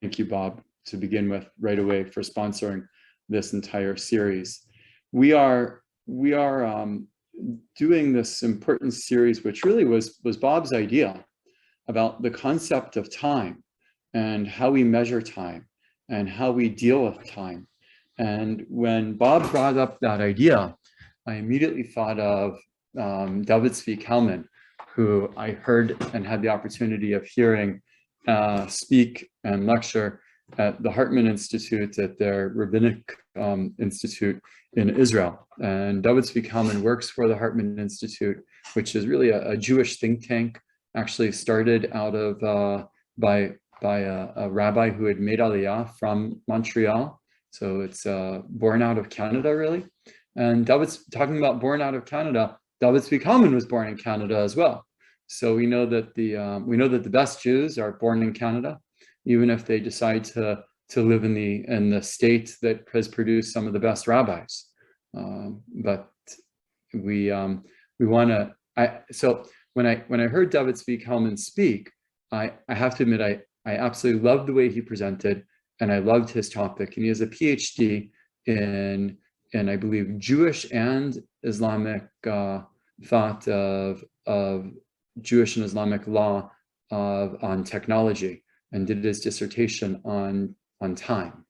thank you, Bob, to begin with right away for sponsoring this entire series. We are doing this important series, which really was Bob's idea, about the concept of time and how we measure time and how we deal with time. And when Bob brought up that idea, I immediately thought of David Zvi Kalman, who I heard and had the opportunity of hearing speak and lecture at the Hartman Institute, at their Rabbinic Institute in Israel. And David Zvi Kalman works for the Hartman Institute, which is really a Jewish think tank, actually started out of by a rabbi who had made Aliyah from Montreal. So it's born out of Canada, really. And David's talking about born out of Canada. David Zvi Kalman was born in Canada as well. So we know that the best Jews are born in Canada, even if they decide to live in the state that has produced some of the best rabbis. But we want to. So when I heard David Zvi Kalman speak, I have to admit I absolutely loved the way he presented, and I loved his topic. And he has a PhD in I believe Jewish and Islamic thought of Jewish and Islamic law on technology, and did his dissertation on time.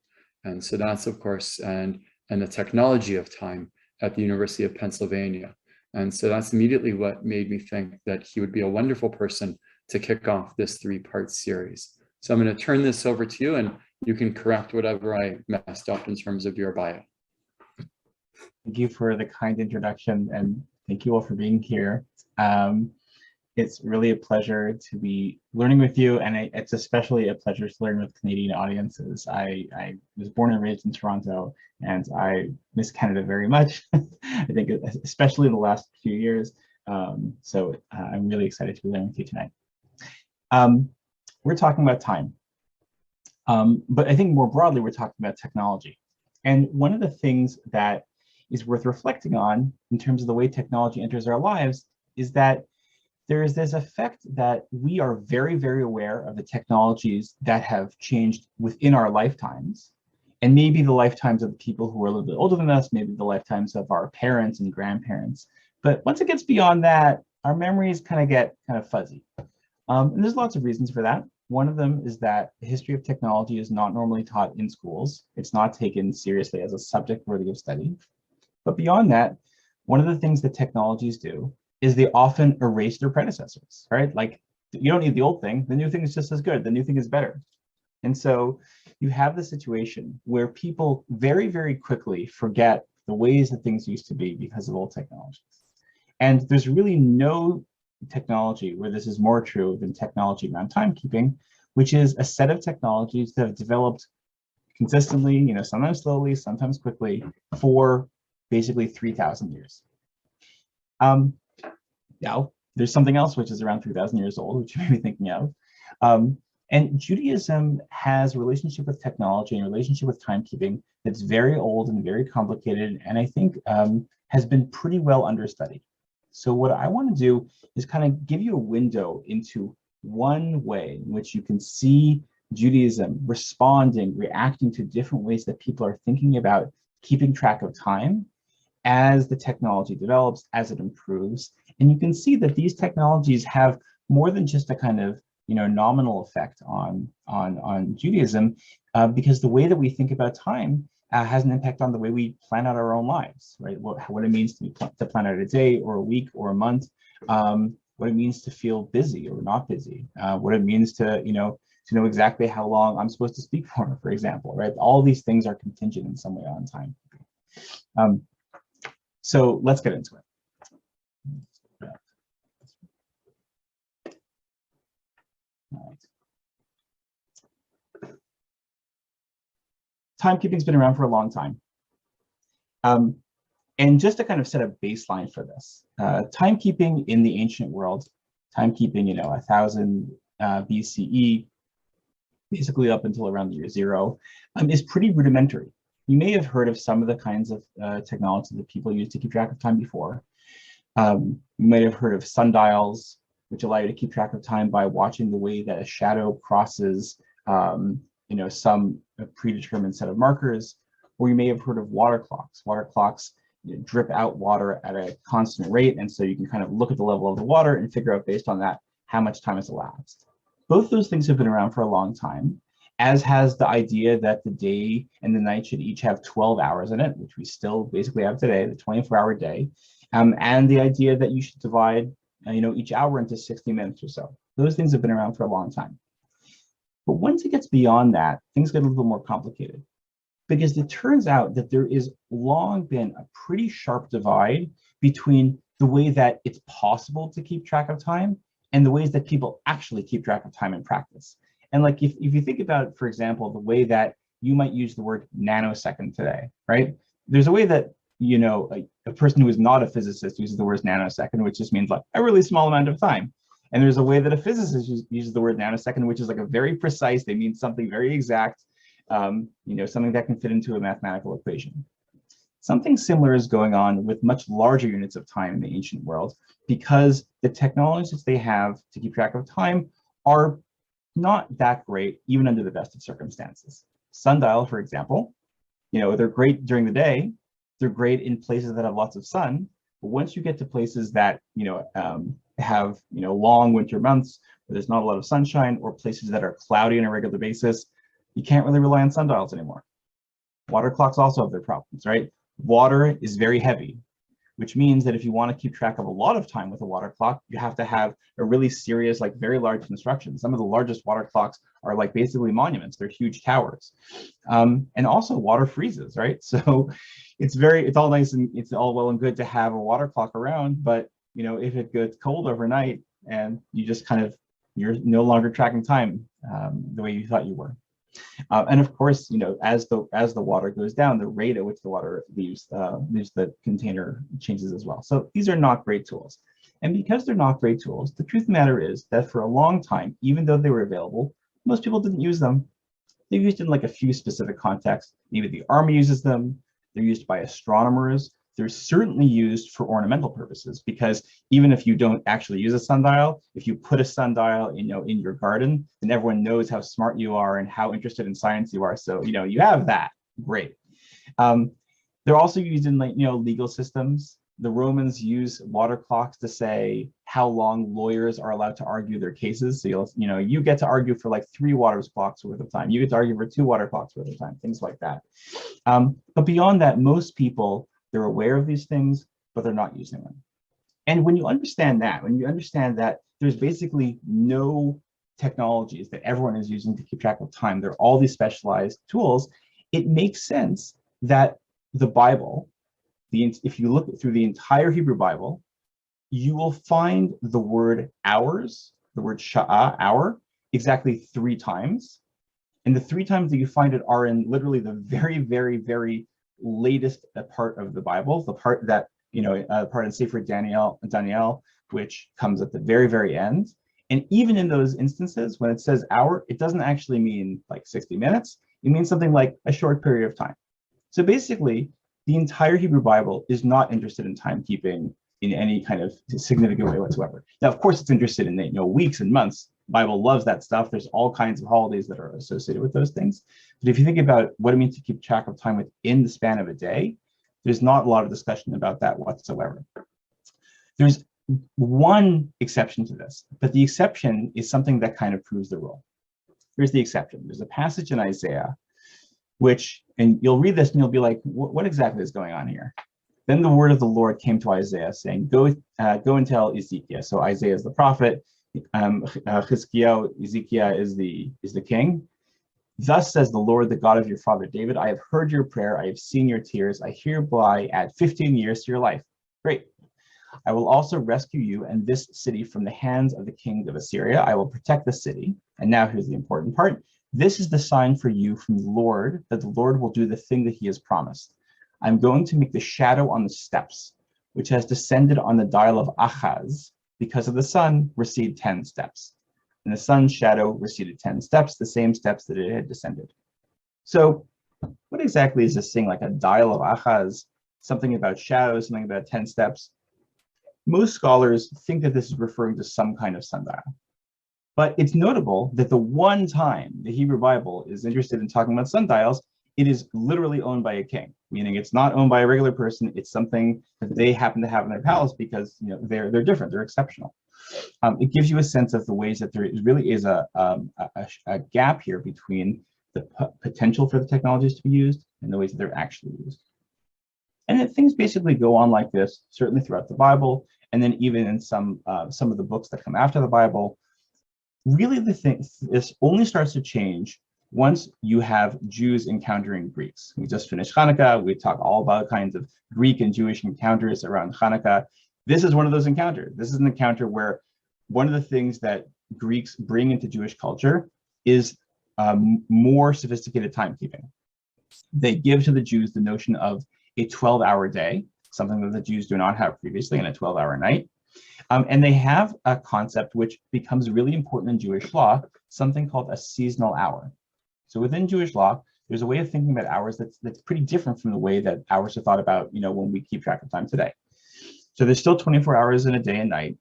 And so that's, of course, and the technology of time at the University of Pennsylvania. And so that's immediately what made me think that he would be a wonderful person to kick off this 3-part series. So I'm going to turn this over to you, and you can correct whatever I messed up in terms of your bio. Thank you for the kind introduction, and thank you all for being here. It's really a pleasure to be learning with you, and it's especially a pleasure to learn with Canadian audiences. I was born and raised in Toronto, and I miss Canada very much. I think especially in the last few years. So I'm really excited to be learning with you tonight. We're talking about time, but I think more broadly, we're talking about technology. And one of the things that is worth reflecting on in terms of the way technology enters our lives is that there is this effect that we are very, very aware of the technologies that have changed within our lifetimes, and maybe the lifetimes of the people who are a little bit older than us, maybe the lifetimes of our parents and grandparents. But once it gets beyond that, our memories get fuzzy. And there's lots of reasons for that. One of them is that the history of technology is not normally taught in schools. It's not taken seriously as a subject worthy of study. But beyond that, one of the things that technologies do is they often erase their predecessors, right? Like, you don't need the old thing, the new thing is just as good, the new thing is better. And so you have the situation where people very, very quickly forget the ways that things used to be because of old technologies. And there's really no technology where this is more true than technology around timekeeping, which is a set of technologies that have developed consistently, sometimes slowly, sometimes quickly, for basically 3,000 years. Now, there's something else which is around 3,000 years old, which you may be thinking of. And Judaism has a relationship with technology and a relationship with timekeeping that's very old and very complicated, and I think has been pretty well understudied. So what I want to do is give you a window into one way in which you can see Judaism reacting to different ways that people are thinking about keeping track of time as the technology develops, as it improves. And you can see that these technologies have more than just a nominal effect on Judaism, because the way that we think about time has an impact on the way we plan out our own lives, right? What it means to plan out a day or a week or a month, what it means to feel busy or not busy, what it means to know exactly how long I'm supposed to speak for example, right? All these things are contingent in some way on time. So let's get into it. All right. Timekeeping's been around for a long time. And just to set a baseline for this, timekeeping in the ancient world, timekeeping, 1000 BCE, basically up until around the year 0, is pretty rudimentary. You may have heard of some of the kinds of technology that people use to keep track of time before. You might have heard of sundials, which allow you to keep track of time by watching the way that a shadow crosses some predetermined set of markers, or you may have heard of water clocks. Water clocks drip out water at a constant rate, and so you can kind of look at the level of the water and figure out based on that how much time has elapsed. Both those things have been around for a long time, as has the idea that the day and the night should each have 12 hours in it, which we still basically have today, the 24-hour day, and the idea that you should divide each hour into 60 minutes or so. Those things have been around for a long time. But once it gets beyond that, things get a little more complicated, because it turns out that there is long been a pretty sharp divide between the way that it's possible to keep track of time and the ways that people actually keep track of time in practice. And like if you think about, for example, the way that you might use the word nanosecond today, right? There's a way that a person who is not a physicist uses the word nanosecond, which just means like a really small amount of time. And there's a way that a physicist uses the word nanosecond, which is like a very precise, they mean something very exact, something that can fit into a mathematical equation. Something similar is going on with much larger units of time in the ancient world, because the technologies they have to keep track of time are not that great, even under the best of circumstances. Sundial, for example, they're great during the day. They're great in places that have lots of sun. But once you get to places that, have, long winter months where there's not a lot of sunshine, or places that are cloudy on a regular basis, you can't really rely on sundials anymore. Water clocks also have their problems, right? Water is very heavy, which means that if you want to keep track of a lot of time with a water clock, you have to have a really serious, like very large construction. Some of the largest water clocks are like basically monuments. They're huge towers. And also water freezes, right? So it's all nice and it's all well and good to have a water clock around, but if it gets cold overnight and you just you're no longer tracking time the way you thought you were. And of course, as the water goes down, the rate at which the water leaves the container changes as well. So these are not great tools. And because they're not great tools, the truth of the matter is that for a long time, even though they were available, most people didn't use them. They're used in like a few specific contexts. Maybe the army uses them. They're used by astronomers. They're certainly used for ornamental purposes, because even if you don't actually use a sundial, if you put a sundial in your garden, then everyone knows how smart you are and how interested in science you are. So you have that. Great. They're also used in legal systems. The Romans use water clocks to say how long lawyers are allowed to argue their cases. So you get to argue for like 3 water clocks worth of time. You get to argue for 2 water clocks worth of time. Things like that. But beyond that, most people, they're aware of these things, but they're not using them. And when you understand that there's basically no technologies that everyone is using to keep track of time, they're all these specialized tools, it makes sense that the Bible, if you look through the entire Hebrew Bible, you will find the word hours, the word sha'ah, hour, exactly 3 times. And the 3 times that you find it are in literally the very, very, very latest part of the Bible, the part that part in Sefer Daniel, which comes at the very, very end. And even in those instances, when it says hour, it doesn't actually mean like 60 minutes. It means something like a short period of time. So basically, the entire Hebrew Bible is not interested in timekeeping in any kind of significant way whatsoever. Now, of course, it's interested in weeks and months. The Bible loves that stuff. There's all kinds of holidays that are associated with those things. But if you think about what it means to keep track of time within the span of a day, there's not a lot of discussion about that whatsoever. There's one exception to this, but the exception is something that kind of proves the rule. Here's the exception. There's a passage in Isaiah, and you'll read this and you'll be like, what exactly is going on here? Then the word of the Lord came to Isaiah saying, go and tell Ezekiel. So Isaiah is the prophet, Ezekiel is the king. Thus says the Lord, the God of your father David, I have heard your prayer, I have seen your tears, I hereby add 15 years to your life. Great. I will also rescue you and this city from the hands of the king of Assyria. I will protect the city. And now here's the important part. This is the sign for you from the Lord, that the Lord will do the thing that he has promised. I'm going to make the shadow on the steps, which has descended on the dial of Achaz, because of the sun, recede 10 steps. And the sun's shadow receded 10 steps, the same steps that it had descended. So what exactly is this thing, like a dial of Achaz, something about shadows, something about 10 steps? Most scholars think that this is referring to some kind of sundial. But it's notable that the one time the Hebrew Bible is interested in talking about sundials, it is literally owned by a king, meaning it's not owned by a regular person. It's something that they happen to have in their palace because they're different, they're exceptional. It gives you a sense of the ways that there really is a gap here between the potential for the technologies to be used and the ways that they're actually used. And then things basically go on like this, certainly throughout the Bible, and then even in some of the books that come after the Bible. Really, this only starts to change once you have Jews encountering Greeks. We just finished Hanukkah. We talk all about kinds of Greek and Jewish encounters around Hanukkah. This is one of those encounters. This is an encounter where one of the things that Greeks bring into Jewish culture is more sophisticated timekeeping. They give to the Jews the notion of a 12-hour day, something that the Jews do not have previously, and a 12-hour night. And they have a concept which becomes really important in Jewish law, something called a seasonal hour. So within Jewish law, there's a way of thinking about hours that's pretty different from the way that hours are thought about, when we keep track of time today. So there's still 24 hours in a day and night,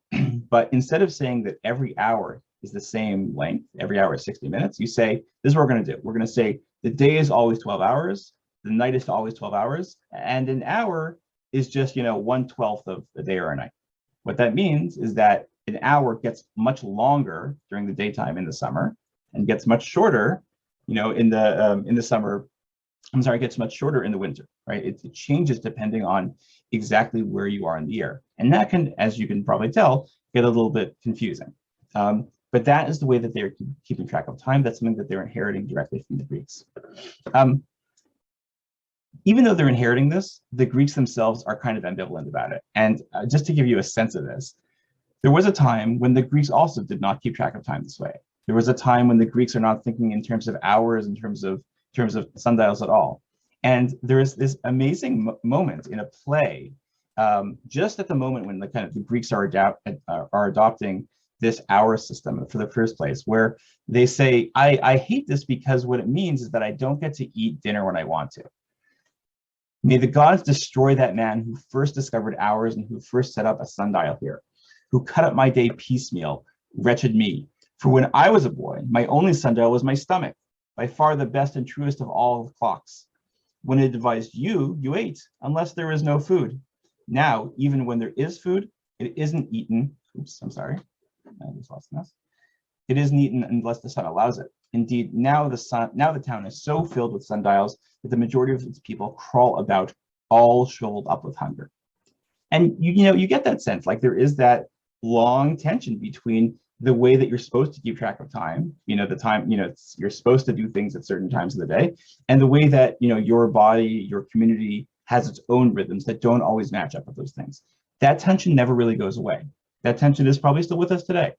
but instead of saying that every hour is the same length, every hour is 60 minutes, you say, this is what we're going to do. We're going to say the day is always 12 hours, the night is always 12 hours, and an hour is just, 1/12 of a day or a night. What that means is that an hour gets much longer during the daytime in the summer and gets much shorter, in the summer. I'm sorry, it gets much shorter in the winter, right? It changes depending on exactly where you are in the year. And that can, as you can probably tell, get a little bit confusing. But that is the way that they're keeping track of time. That's something that they're inheriting directly from the Greeks. Even though they're inheriting this, the Greeks themselves are kind of ambivalent about it. And just to give you a sense of this, there was a time when the Greeks also did not keep track of time this way. There was a time when the Greeks are not thinking in terms of hours, in terms of sundials at all. And there is this amazing moment in a play, just at the moment when the Greeks are adopting this hour system for the first place, where they say, I hate this because what it means is that I don't get to eat dinner when I want to. May the gods destroy that man who first discovered hours and who first set up a sundial here, who cut up my day piecemeal, wretched me. For when I was a boy, my only sundial was my stomach, by far the best and truest of all the clocks. When it devised you, you ate, unless there is no food. Now, even when there is food, it isn't eaten. Oops, I'm sorry. I just lost this. It isn't eaten unless the sun allows it. Indeed, now the town is so filled with sundials that the majority of its people crawl about, all shriveled up with hunger. And you get that sense, like there is that long tension between the way that you're supposed to keep track of time, the time, you're supposed to do things at certain times of the day, and the way that, your body, your community has its own rhythms that don't always match up with those things. That tension never really goes away. That tension is probably still with us today.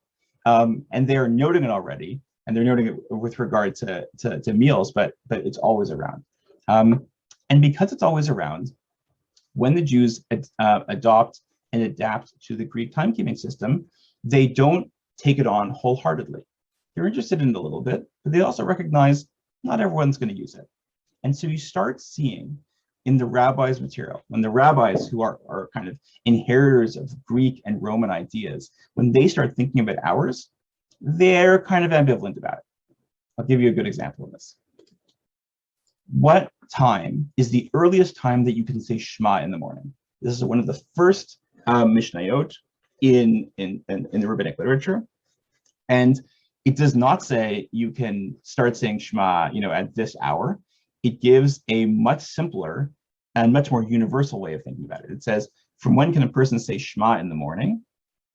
And they are noting it already, and they're noting it with regard to meals, but it's always around. And because it's always around, when the Jews adopt and adapt to the Greek timekeeping system, they don't take it on wholeheartedly. They're interested in it a little bit, but they also recognize not everyone's going to use it. And so you start seeing in the rabbis' material, when the rabbis who are kind of inheritors of Greek and Roman ideas, when they start thinking about hours, they're kind of ambivalent about it. I'll give you a good example of this. What time is the earliest time that you can say Shema in the morning? This is one of the first Mishnayot in the rabbinic literature. And it does not say you can start saying Shema, at this hour. It gives a much simpler and much more universal way of thinking about it. It says, from when can a person say Shema in the morning?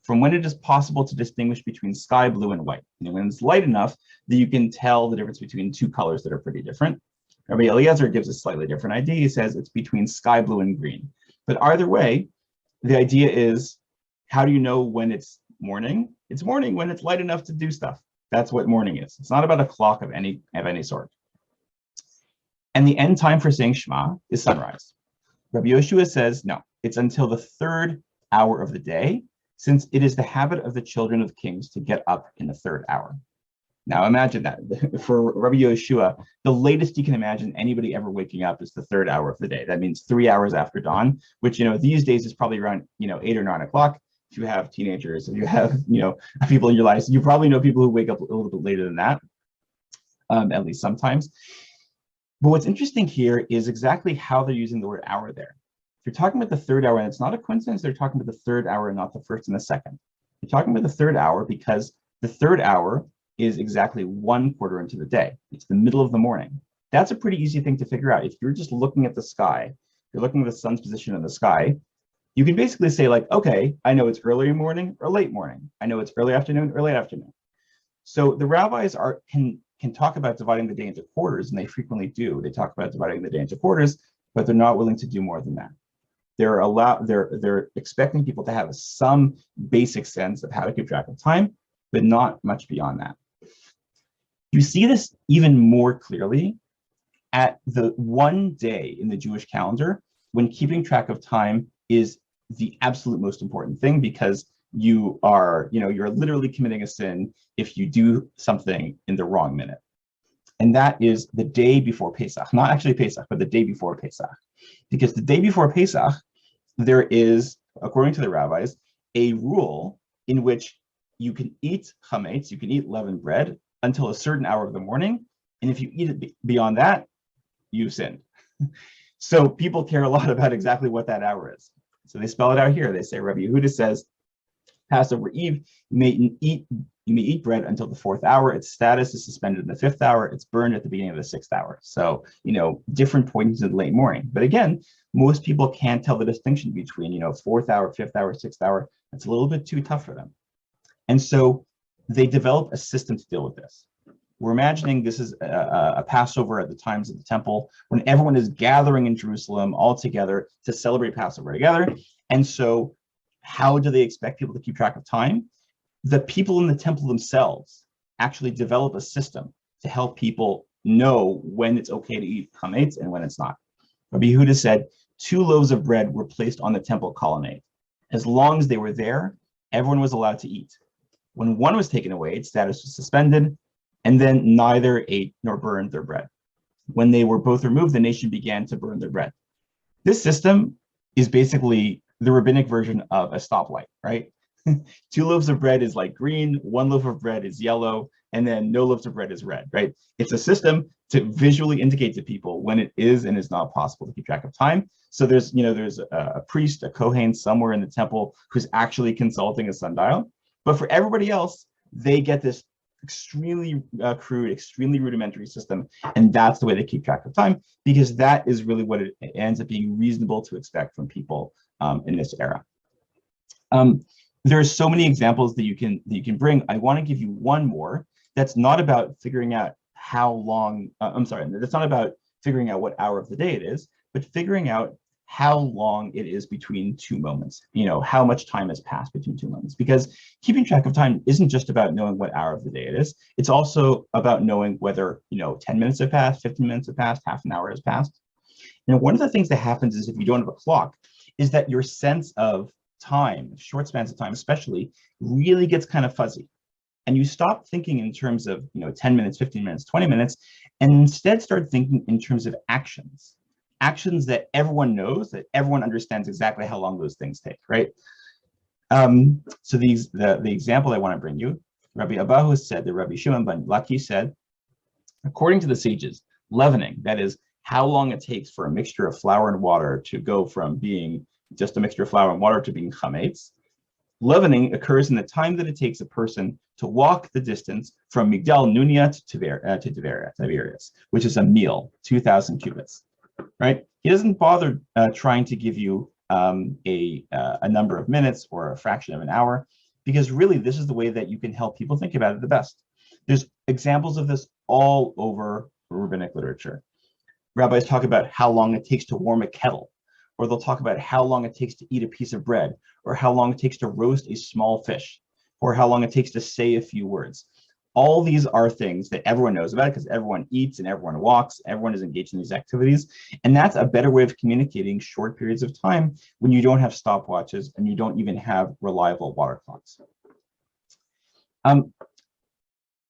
From when it is possible to distinguish between sky blue and white. When it's light enough that you can tell the difference between two colors that are pretty different. Rabbi Eliezer gives a slightly different idea. He says it's between sky blue and green. But either way, the idea is, how do you know when it's morning? It's morning when it's light enough to do stuff. That's what morning is. It's not about a clock of any sort. And the end time for saying Shema is sunrise. Rabbi Yoshua says, no, it's until the third hour of the day, since it is the habit of the children of kings to get up in the third hour. Now imagine that. For Rabbi Yoshua, the latest you can imagine anybody ever waking up is the third hour of the day. That means 3 hours after dawn, which these days is probably around 8 or 9 o'clock. if you have teenagers, if you have, people in your lives, you probably know people who wake up a little bit later than that, at least sometimes. But what's interesting here is exactly how they're using the word hour there. If you're talking about the third hour, and it's not a coincidence, they're talking about the third hour and not the first and the second. You're talking about the third hour because the third hour is exactly 1/4 into the day. It's the middle of the morning. That's a pretty easy thing to figure out. If you're just looking at the sky, you're looking at the sun's position in the sky, you can basically say like, okay, I know it's early morning or late morning. I know it's early afternoon or late afternoon. So the rabbis can talk about dividing the day into quarters, and they frequently do. They talk about dividing the day into quarters, but they're not willing to do more than that. They're expecting people to have some basic sense of how to keep track of time, but not much beyond that. You see this even more clearly at the one day in the Jewish calendar when keeping track of time is the absolute most important thing, because you're literally committing a sin if you do something in the wrong minute. And that is the day before Pesach, not actually Pesach, but the day before Pesach. Because the day before Pesach, there is, according to the rabbis, a rule in which you can eat chametz, you can eat leavened bread until a certain hour of the morning. And if you eat it beyond that, you've sinned. So people care a lot about exactly what that hour is. So they spell it out here. They say, Rabbi Yehuda says, Passover Eve, you may eat bread until the 4th hour. Its status is suspended in the 5th hour. It's burned at the beginning of the 6th hour. So, different points in the late morning. But again, most people can't tell the distinction between, 4th hour, 5th hour, 6th hour. It's a little bit too tough for them. And so they develop a system to deal with this. We're imagining this is a Passover at the times of the temple when everyone is gathering in Jerusalem all together to celebrate Passover together. And so how do they expect people to keep track of time? The people in the temple themselves actually develop a system to help people know when it's okay to eat chametz and when it's not. Rabbi Yehuda said 2 loaves of bread were placed on the temple colonnade. As long as they were there, everyone was allowed to eat. When one was taken away, its status was suspended, and then neither ate nor burned their bread. When they were both removed, the nation began to burn their bread. This system is basically the rabbinic version of a stoplight, right? 2 loaves of bread is like green, 1 loaf of bread is yellow, and then no loaves of bread is red, right? It's a system to visually indicate to people when it is and is not possible to keep track of time. So there's a priest, a Kohen somewhere in the temple who's actually consulting a sundial. But for everybody else, they get this extremely crude, extremely rudimentary system, and that's the way they keep track of time, because that is really what it ends up being reasonable to expect from people in this era. There are so many examples that you can bring. I want to give you one more that's not about figuring out how long. That's not about figuring out what hour of the day it is, but figuring out how long it is between 2 moments, how much time has passed between 2 moments. Because keeping track of time isn't just about knowing what hour of the day it is. It's also about knowing whether, 10 minutes have passed, 15 minutes have passed, half an hour has passed. And one of the things that happens is if you don't have a clock, is that your sense of time, short spans of time especially, really gets kind of fuzzy. And you stop thinking in terms of, 10 minutes, 15 minutes, 20 minutes, and instead start thinking in terms of actions that everyone knows, that everyone understands exactly how long those things take, right? So the example I want to bring you, Rabbi Abahu said, that Rabbi Shimon ben Laki said, according to the sages, leavening, that is how long it takes for a mixture of flour and water to go from being just a mixture of flour and water to being chametz, leavening occurs in the time that it takes a person to walk the distance from Migdal Nunia to Tiberias, which is a meal, 2,000 cubits. Right? He doesn't bother trying to give you a number of minutes or a fraction of an hour, because really this is the way that you can help people think about it the best. There's examples of this all over rabbinic literature. Rabbis talk about how long it takes to warm a kettle, or they'll talk about how long it takes to eat a piece of bread, or how long it takes to roast a small fish, or how long it takes to say a few words. All these are things that everyone knows about because everyone eats and everyone walks, everyone is engaged in these activities. And that's a better way of communicating short periods of time when you don't have stopwatches and you don't even have reliable water clocks.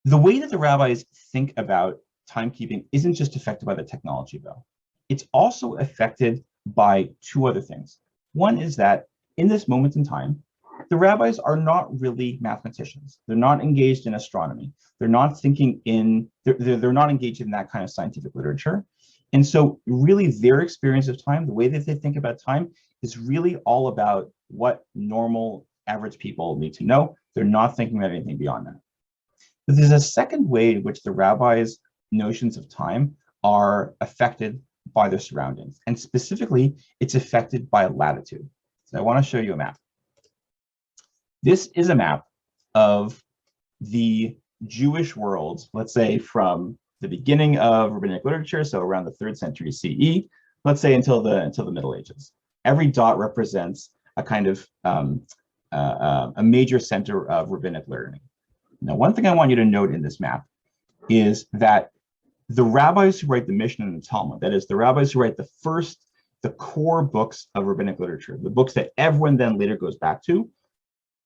The way that the rabbis think about timekeeping isn't just affected by the technology, though. It's also affected by 2 other things. One is that in this moment in time, the rabbis are not really mathematicians. They're not engaged in astronomy. They're not thinking in, they're not engaged in that kind of scientific literature. And so really their experience of time, the way that they think about time is really all about what normal average people need to know. They're not thinking about anything beyond that. But there's a second way in which the rabbis' notions of time are affected by their surroundings. And specifically, it's affected by latitude. So I want to show you a map. This is a map of the Jewish world, let's say from the beginning of rabbinic literature, so around the 3rd century CE, let's say until the Middle Ages. Every dot represents a kind of a major center of rabbinic learning. Now, one thing I want you to note in this map is that the rabbis who write the Mishnah and the Talmud, that is, the rabbis who write the core books of rabbinic literature, the books that everyone then later goes back to,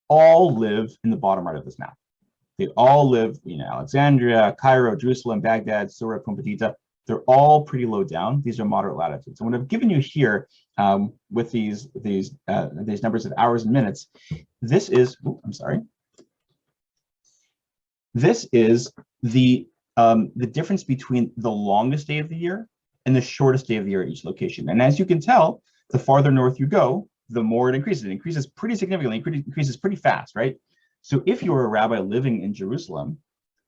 all live in the bottom right of this map. They all live in Alexandria, Cairo, Jerusalem, Baghdad, Surah, Pumbedita. They're all pretty low down. These are moderate latitudes. And what I've given you here with these numbers of hours and minutes, this is, this is the difference between the longest day of the year and the shortest day of the year at each location. And as you can tell, the farther north you go, the more it increases. It increases pretty significantly, increases pretty fast, right? So if you're a rabbi living in Jerusalem,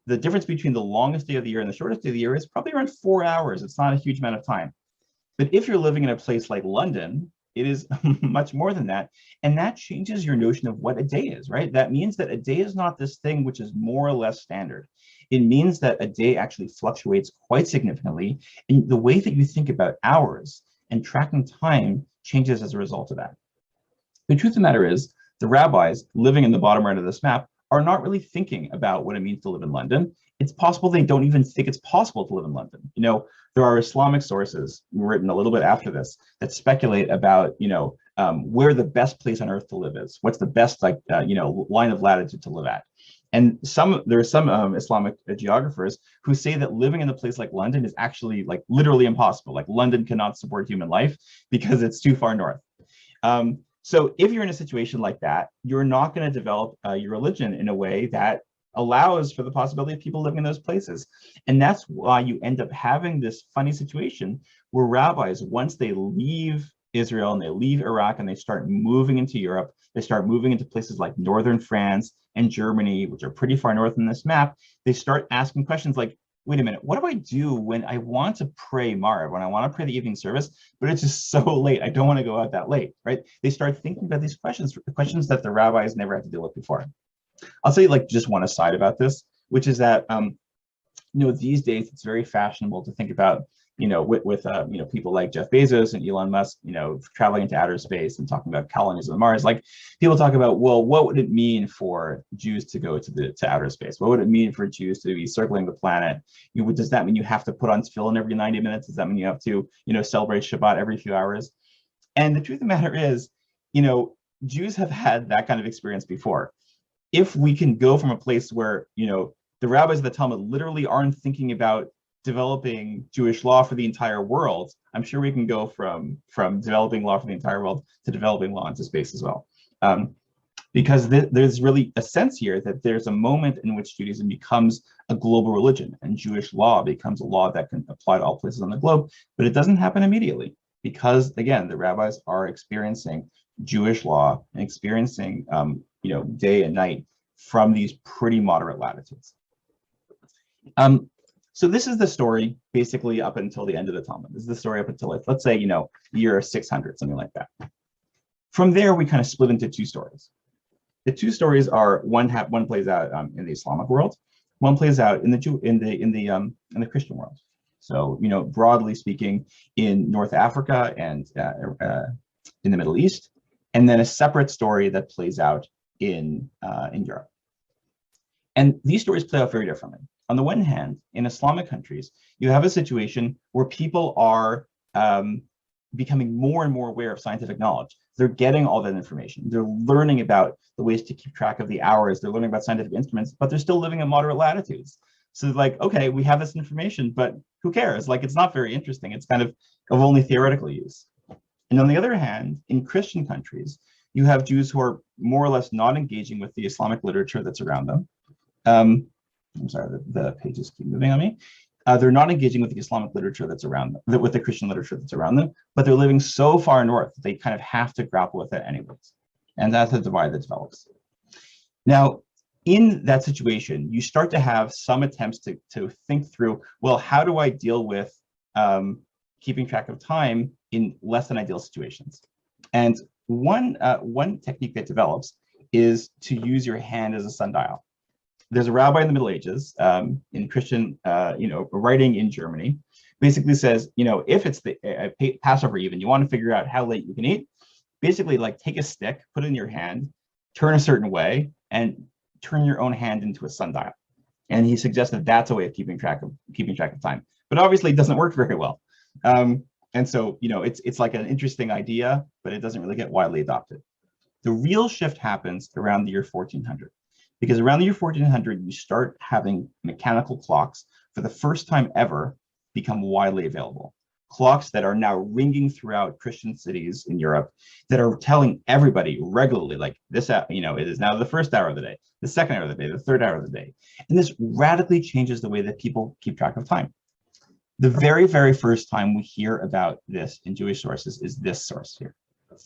the difference between the longest day of the year and the shortest day of the year is probably around 4 hours. It's not a huge amount of time. But if you're living in a place like London, it is much more than that. And that changes your notion of what a day is, right? That means that a day is not this thing which is more or less standard. It means that a day actually fluctuates quite significantly. And the way that you think about hours and tracking time changes as a result of that. The truth of the matter is, the rabbis living in the bottom right of this map are not really thinking about what it means to live in London. It's possible they don't even think it's possible to live in London. You know, there are Islamic sources written a little bit after this that speculate about, where the best place on earth to live is. What's the best, line of latitude to live at? And there are some Islamic geographers who say that living in a place like London is actually like literally impossible. Like London cannot support human life because it's too far north. So if you're in a situation like that, you're not going to develop your religion in a way that allows for the possibility of people living in those places. And that's why you end up having this funny situation where rabbis, once they leave Israel and they leave Iraq and they start moving into Europe, they start moving into places like northern France and Germany, which are pretty far north in this map, they start asking questions like, wait a minute, what do I do when I want to pray Maariv, when I want to pray the evening service, but it's just so late, I don't want to go out that late, right? They start thinking about these questions, questions that the rabbis never had to deal with before. I'll tell you just one aside about this, which is that, these days it's very fashionable to think about, with people like Jeff Bezos and Elon Musk, traveling into outer space and talking about colonies on Mars. Like people talk about, well, what would it mean for Jews to go to outer space? What would it mean for Jews to be circling the planet? Does that mean you have to put on tefillin every 90 minutes? Does that mean you have to, celebrate Shabbat every few hours? And the truth of the matter is, Jews have had that kind of experience before. If we can go from a place where, the rabbis of the Talmud literally aren't thinking about developing Jewish law for the entire world, I'm sure we can go from developing law for the entire world to developing law into space as well. Because there's really a sense here that there's a moment in which Judaism becomes a global religion and Jewish law becomes a law that can apply to all places on the globe, but it doesn't happen immediately because, again, the rabbis are experiencing Jewish law and experiencing, day and night from these pretty moderate latitudes. So this is the story basically up until the end of the Talmud. This is the story up until, let's say, year 600, something like that. From there, we kind of split into two stories. The two stories are one plays out in the Islamic world, one plays out in the Christian world. So, broadly speaking, in North Africa and in the Middle East, and then a separate story that plays out in Europe. And these stories play out very differently. On the one hand, in Islamic countries, you have a situation where people are becoming more and more aware of scientific knowledge. They're getting all that information. They're learning about the ways to keep track of the hours. They're learning about scientific instruments, but they're still living at moderate latitudes. So like, okay, we have this information, but who cares? Like, it's not very interesting. It's kind of only theoretical use. And on the other hand, in Christian countries, you have Jews who are more or less not engaging with the Islamic literature that's around them. I'm sorry, the pages keep moving on me. They're not engaging with the Islamic literature that's around them, with the Christian literature that's around them, but they're living so far north that they kind of have to grapple with it anyways. And that's a divide that develops. Now, in that situation, you start to have some attempts to think through, well, how do I deal with keeping track of time in less than ideal situations? And one technique that develops is to use your hand as a sundial. There's a rabbi in the Middle Ages in Christian, writing in Germany, basically says, if it's the Passover Eve and you want to figure out how late you can eat, basically like take a stick, put it in your hand, turn a certain way, and turn your own hand into a sundial. And he suggests that that's a way of keeping track of time. But obviously, it doesn't work very well. And so, it's like an interesting idea, but it doesn't really get widely adopted. The real shift happens around the year 1400. Because around the year 1400, you start having mechanical clocks for the first time ever become widely available. Clocks that are now ringing throughout Christian cities in Europe that are telling everybody regularly, like this, it is now the first hour of the day, the second hour of the day, the third hour of the day. And this radically changes the way that people keep track of time. The very, very first time we hear about this in Jewish sources is this source here. It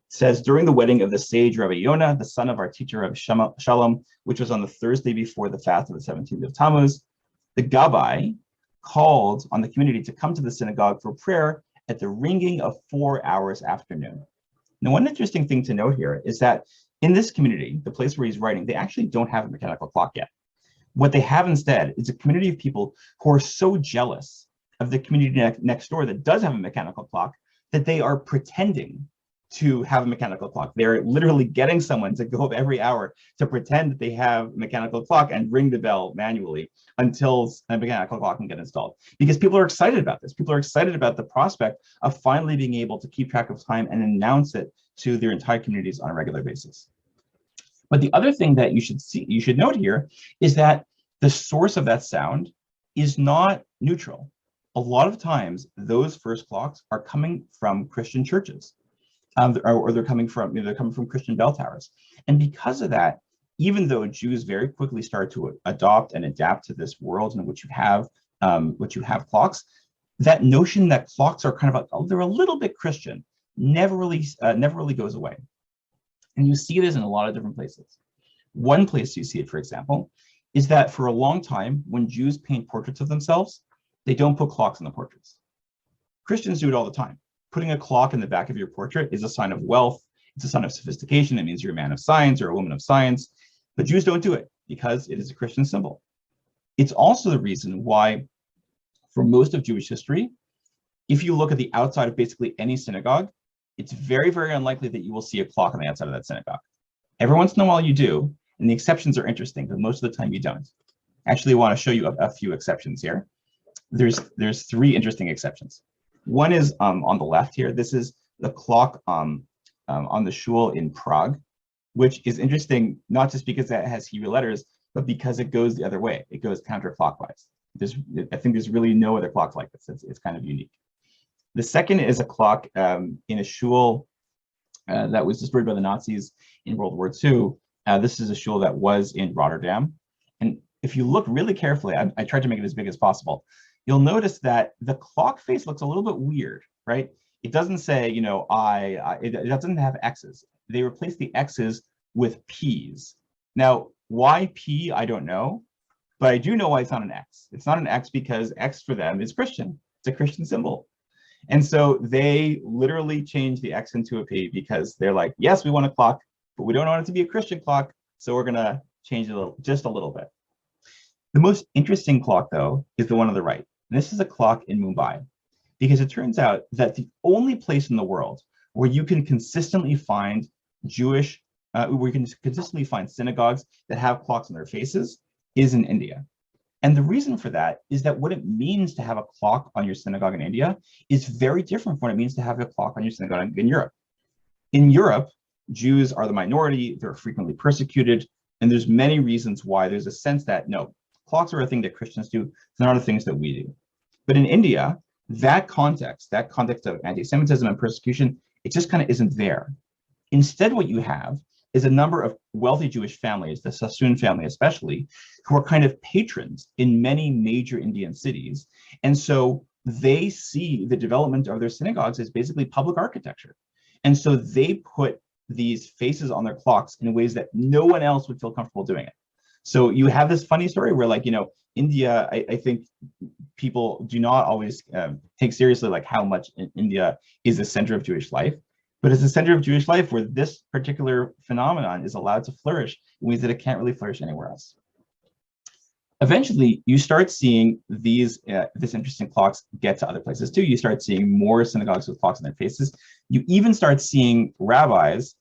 says, during the wedding of the sage Rabbi Yonah, the son of our teacher Rabbi Shalom, which was on the Thursday before the fast of the 17th of Tammuz, the Gabbai called on the community to come to the synagogue for prayer at the ringing of 4 hours after noon. Now, one interesting thing to note here is that in this community, the place where he's writing, they actually don't have a mechanical clock yet. What they have instead is a community of people who are so jealous of the community next door that does have a mechanical clock that they are pretending to have a mechanical clock. They're literally getting someone to go up every hour to pretend that they have a mechanical clock and ring the bell manually until a mechanical clock can get installed. Because people are excited about this. People are excited about the prospect of finally being able to keep track of time and announce it to their entire communities on a regular basis. But the other thing that you should note here is that the source of that sound is not neutral. A lot of times, those first clocks are coming from Christian churches. Or they're coming from Christian bell towers. And because of that, even though Jews very quickly start to adopt and adapt to this world in which you have clocks, that notion that clocks are kind of they're a little bit Christian never really goes away. And you see this in a lot of different places. One place you see it, for example, is that for a long time, when Jews paint portraits of themselves, they don't put clocks in the portraits. Christians do it all the time. Putting a clock in the back of your portrait is a sign of wealth. It's a sign of sophistication. It means you're a man of science or a woman of science. But Jews don't do it because it is a Christian symbol. It's also the reason why, for most of Jewish history, if you look at the outside of basically any synagogue, it's very, very unlikely that you will see a clock on the outside of that synagogue. Every once in a while you do, and the exceptions are interesting, but most of the time you don't. Actually, I want to show you a few exceptions here. There's three interesting exceptions. One is on the left here. This is the clock on the shul in Prague, which is interesting, not just because that has Hebrew letters, but because it goes the other way. It goes counterclockwise. I think there's really no other clock like this. It's kind of unique. The second is a clock in a shul that was destroyed by the Nazis in World War II. This is a shul that was in Rotterdam. And if you look really carefully, I tried to make it as big as possible. You'll notice that the clock face looks a little bit weird, right? It doesn't say, it doesn't have X's. They replace the X's with P's. Now, why P, I don't know, but I do know why it's not an X. It's not an X because X for them is Christian. It's a Christian symbol. And so they literally change the X into a P because they're like, yes, we want a clock, but we don't want it to be a Christian clock, so we're gonna change it just a little bit. The most interesting clock, though, is the one on the right. And this is a clock in Mumbai, because it turns out that the only place in the world where you can consistently find synagogues that have clocks on their faces is in India. And the reason for that is that what it means to have a clock on your synagogue in India is very different from what it means to have a clock on your synagogue in Europe. In Europe, Jews are the minority, they're frequently persecuted, and there's many reasons why there's a sense that, no, clocks are a thing that Christians do, they're not a things that we do. But in India, that context of anti-Semitism and persecution, it just kind of isn't there. Instead, what you have is a number of wealthy Jewish families, the Sassoon family especially, who are kind of patrons in many major Indian cities. And so they see the development of their synagogues as basically public architecture. And so they put these faces on their clocks in ways that no one else would feel comfortable doing it. So you have this funny story where, like, India, I think people do not always take seriously like how much India is the center of Jewish life. But it's the center of Jewish life where this particular phenomenon is allowed to flourish in ways that it can't really flourish anywhere else. Eventually, you start seeing this interesting clocks get to other places too. You start seeing more synagogues with clocks in their faces. You even start seeing rabbis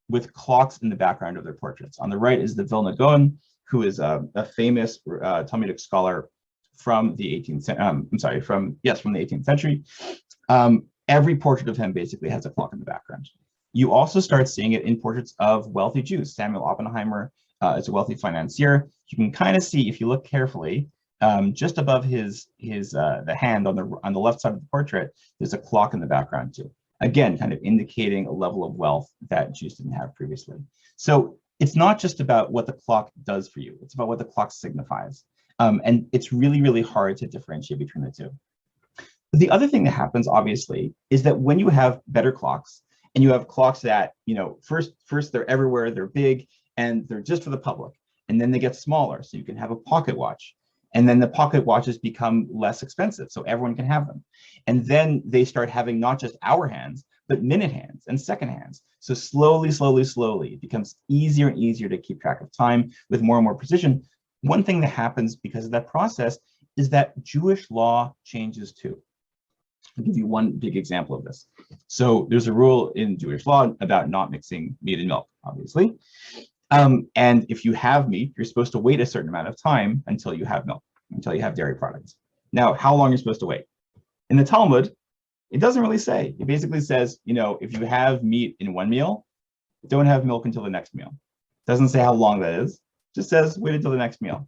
with clocks in the background of their portraits. On the right is the Vilna Gaon, who is a famous Talmudic scholar from the 18th. From the 18th century. Every portrait of him basically has a clock in the background. You also start seeing it in portraits of wealthy Jews. Samuel Oppenheimer is a wealthy financier. You can kind of see, if you look carefully, just above the hand on the left side of the portrait, there's a clock in the background too. Again, kind of indicating a level of wealth that Jews didn't have previously. So it's not just about what the clock does for you, it's about what the clock signifies. And it's really, really hard to differentiate between the two. The other thing that happens, obviously, is that when you have better clocks, and you have clocks that, first they're everywhere, they're big, and they're just for the public, and then they get smaller, so you can have a pocket watch, and then the pocket watches become less expensive, so everyone can have them, and then they start having not just hour hands, but minute hands and second hands. So slowly, it becomes easier and easier to keep track of time with more and more precision. One thing that happens because of that process is that Jewish law changes too. I'll give you one big example of this. So there's a rule in Jewish law about not mixing meat and milk, obviously. And if you have meat, you're supposed to wait a certain amount of time until you have milk, until you have dairy products. Now, how long are you supposed to wait? In the Talmud, it doesn't really say. It basically says, if you have meat in one meal, don't have milk until the next meal. It doesn't say how long that is. It just says wait until the next meal.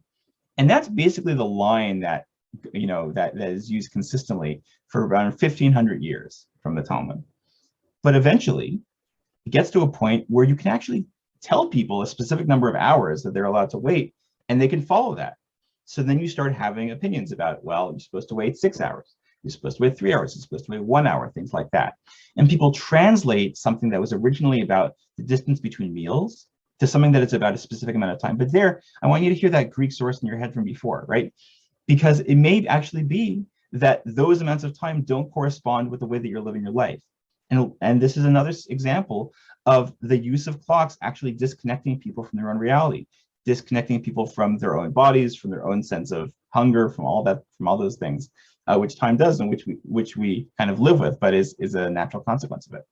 And that's basically the line that that is used consistently for around 1,500 years from the Talmud. But eventually, it gets to a point where you can actually tell people a specific number of hours that they're allowed to wait, and they can follow that. So then you start having opinions about, well, you're supposed to wait 6 hours. You're supposed to wait 3 hours. You're supposed to wait 1 hour, things like that. And people translate something that was originally about the distance between meals to something that is about a specific amount of time. But there, I want you to hear that Greek source in your head from before, right? Because it may actually be that those amounts of time don't correspond with the way that you're living your life. And this is another example of the use of clocks actually disconnecting people from their own reality, disconnecting people from their own bodies, from their own sense of hunger, from all those things, which time does and which we kind of live with, but is a natural consequence of it.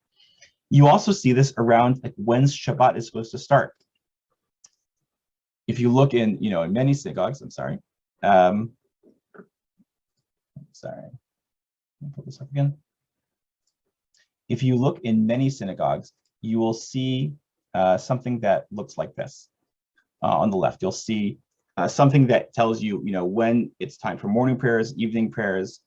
You also see this around like when Shabbat is supposed to start. If you look in, in many synagogues, let me pull this up again. If you look in many synagogues, you will see something that looks like this. On the left, you'll see something that tells you, when it's time for morning prayers, evening prayers,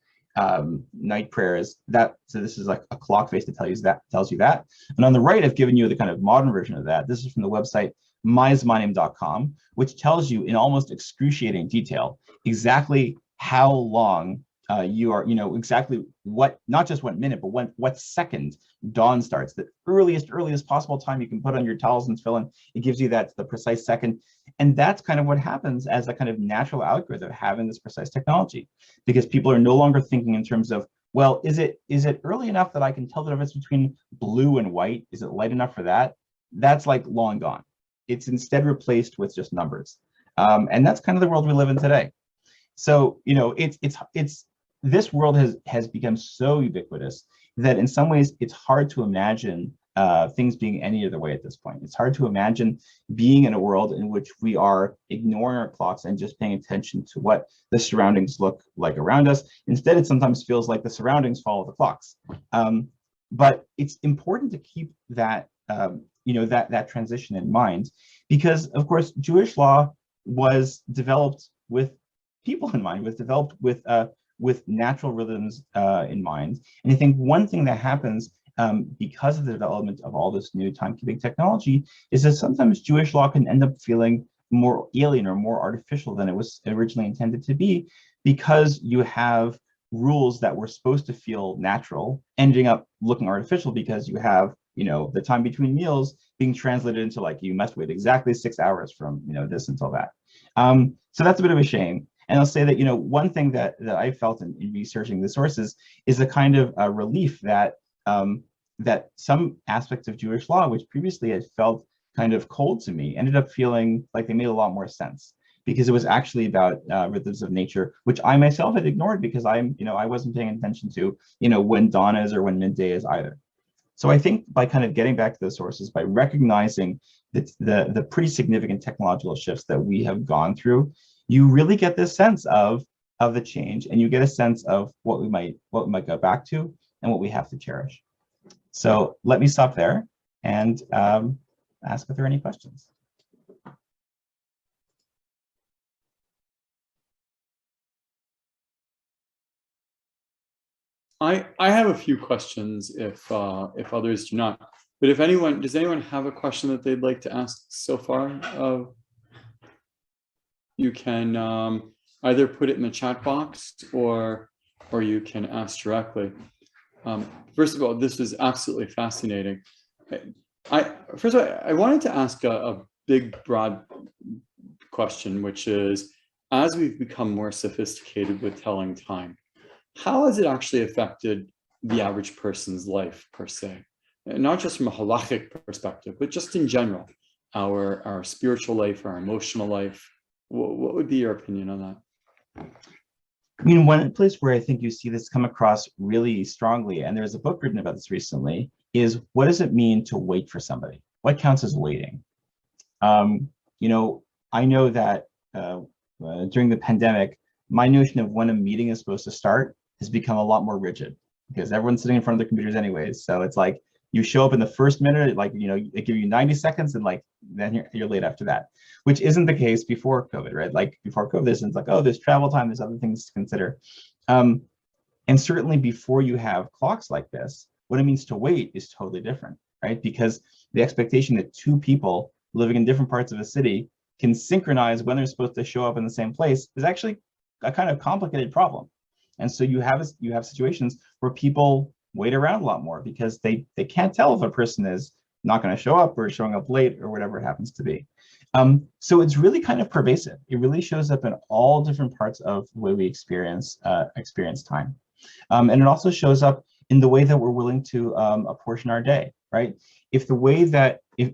night prayers. So this is like a clock face that tells you that. And on the right, I've given you the kind of modern version of that. This is from the website myzmanim.com, which tells you in almost excruciating detail exactly how long you are, exactly what, not just what minute, but what second dawn starts. The earliest possible time you can put on your towels and tefillin. It gives you the precise second. And that's kind of what happens as a kind of natural outgrowth of having this precise technology, because people are no longer thinking in terms of, well, is it early enough that I can tell the difference between blue and white? Is it light enough for that? That's like long gone. It's instead replaced with just numbers. And that's kind of the world we live in today. So, this world has become so ubiquitous that in some ways it's hard to imagine things being any other way at this point. It's hard to imagine being in a world in which we are ignoring our clocks and just paying attention to what the surroundings look like around us. Instead, it sometimes feels like the surroundings follow the clocks. But it's important to keep that that transition in mind, because of course Jewish law was developed with people in mind, was developed with natural rhythms in mind. And I think one thing that happens because of the development of all this new timekeeping technology, is that sometimes Jewish law can end up feeling more alien or more artificial than it was originally intended to be, because you have rules that were supposed to feel natural ending up looking artificial, because you have, the time between meals being translated into like, you must wait exactly 6 hours from, this until that. So that's a bit of a shame. And I'll say that, one thing that I felt in researching the sources is a kind of a relief that that some aspects of Jewish law, which previously had felt kind of cold to me, ended up feeling like they made a lot more sense, because it was actually about rhythms of nature, which I myself had ignored because I wasn't paying attention to, when dawn is or when midday is either. So I think by kind of getting back to those sources, by recognizing the pretty significant technological shifts that we have gone through, you really get this sense of the change, and you get a sense of what we might go back to and what we have to cherish. So let me stop there and ask if there are any questions. I have a few questions if others do not. But does anyone have a question that they'd like to ask so far? You can either put it in the chat box or you can ask directly. First of all, this was absolutely fascinating. First of all, I wanted to ask a big, broad question, which is, as we've become more sophisticated with telling time, how has it actually affected the average person's life per se? Not just from a halachic perspective, but just in general, our spiritual life, our emotional life. What would be your opinion on that? I mean, one place where I think you see this come across really strongly, and there's a book written about this recently, is what does it mean to wait for somebody? What counts as waiting? I know that during the pandemic, my notion of when a meeting is supposed to start has become a lot more rigid, because everyone's sitting in front of their computers anyways. So it's like you show up in the first minute, like, they give you 90 seconds and like, then you're late after that, which isn't the case before COVID, right? Like before COVID, it's like, oh, there's travel time, there's other things to consider. And certainly before you have clocks like this, what it means to wait is totally different, right? Because the expectation that two people living in different parts of a city can synchronize when they're supposed to show up in the same place is actually a kind of complicated problem. And so you have situations where people wait around a lot more because they can't tell if a person is not going to show up or showing up late or whatever it happens to be. So it's really kind of pervasive. It really shows up in all different parts of the way we experience time. And it also shows up in the way that we're willing to apportion our day, right? If the way that, if